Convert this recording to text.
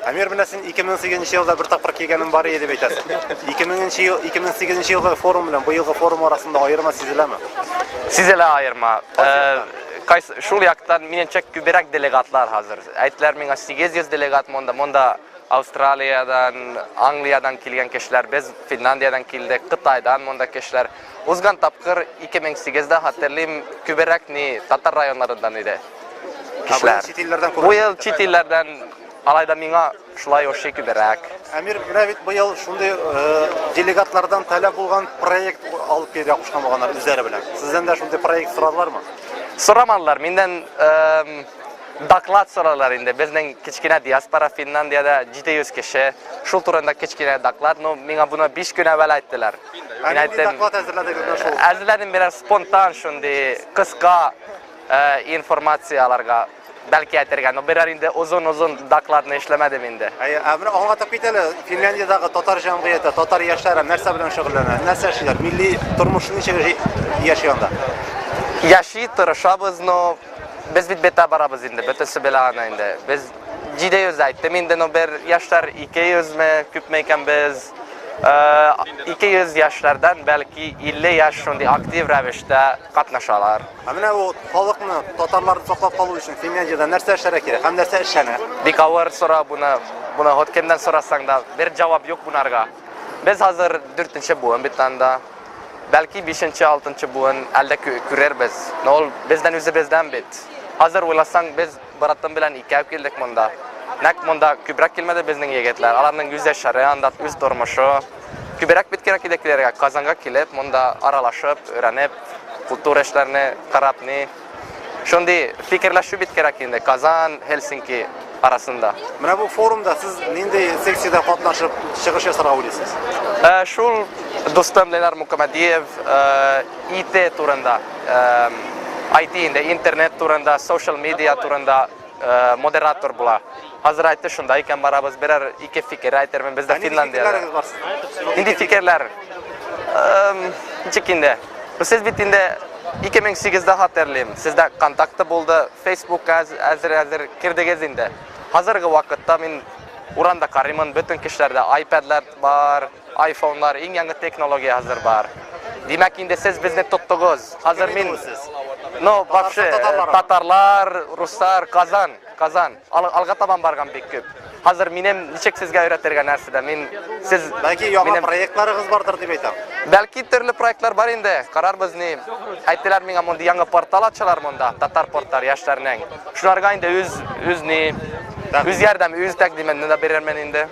Әмир беләсен 2008 елда бер тапкыр килгәнем бар иде дип әйтәсең. 2008 елгы форум белән быелгы форум арасында аерма сизеләме? Сизелә аерма. Шул яктан минемчә күбрәк делегатlar хәзер. Әйтләр миңа 800 делегат монда Австралиядан, Англиядан килгән кешеләр, без Финляндиядан килдек, Кытайдан монда кешеләр. Узган тапкыр 2008дә хәтерлим күбрәк ни татар районнарыннан иде. Кешеләр. Бу ел чит илләрдән алайда миңа шулай ошый күбрәк. Әмир менә бит быел шундый делегатлардан таләп булган проект алып килергә кушкан булганнар үзләре белән. Сездән дә шундый проект сорадылармы? Сорамалар. Миндән доклад соралар инде. Безнең кичкенә диаспора Финляндиядә 700 кеше. Шул турында кичкенә доклад, но миңа буны 5 көн әввәл әйттеләр. Мин әйттем, доклад әзерләдегез шул. Әзерләдем бирә спонтан шундый кыска информацияларга бәлки әйтергә, но берәр инде узун докладны эшләмәдем инде. Менә аңлатып кит әле, Финляндиядагы татар җәмгыяте, татар яшьләре нәрсә белән шөгыльләнә? Нәрсә эшләр? Милли тормышны ничек яши анда? Яши тырышабыз, но без бит бета барабыз инде, бөтәсе белән инде. Без 700 әйттем инде, но бер яшьләр 200 ме, күпме икән без 200 яшьләрдән бәлки 50 яшь шундый актив рәвештә катнашалар. Менә ул халыкны, татарларны саклап калу өчен Финляндиядә нәрсә эшләргә кирәк? Һәм нәрсә эшләнә? Бик авыр сора буны хот кемдән сорасаң да бер җавап юк bunarга. Без хәзер 4нче буын бит анда. Бәлки 5нче, 6нчы буын әлдә күрербез. Но ул бездән үзебездән бит. Хәзер уйласаң без братым белән икәү килдек монда. Нәк монда күбрәк килмәде безнең егетләр. Аларның үз яшьләре, анда үз тормышы. Күбрәк бит кирәк иде килергә, Казанга килеп, монда аралашып, өйрәнеп, культура эшләрне карап ни. Шундый фикерләшү бит кирәк инде Казан, Хельсинки арасында. Менә бу форумда сез нинди секциядә катнашып чыгыш ясарга уйлыйсыз? Шул достым Ленар Мукамадиев IT турында, IT инде интернет турында, social media турында модератор була. Хәзер әйтте шунда икән барабыз, берәр ике фикер әйтермен бездә Финляндиядә. Инде фикерләр. Ничек инде? Сез бит инде 2008дә хәтерлим. Сездә контакты булды, Facebook-ка әзер кирдегез инде. Хәзерге вакытта мин уранда карыймын, бөтен кешеләрдә iPad-лар бар, iPhone-лар, иң яңа технология хәзер бар. Димәк инде сез безне тоттыгыз. Хәзер мин вообще татарлар, руслар, Казан. Алга табан барган бик күп. Хәзер минем ничек сезгә өйрәтергә нәрсәдә? Сез бәлки яңа проектларыгыз бардыр дип әйтәм. Бәлки төрле проектлар бар инде. Карарбыз ни. Әйттеләр миңа монда яңа портал ачалар монда, татар портлар яшьләрнең. Шуларга инде үз ярдәм, үз тәкъдимен дә бирермен инде.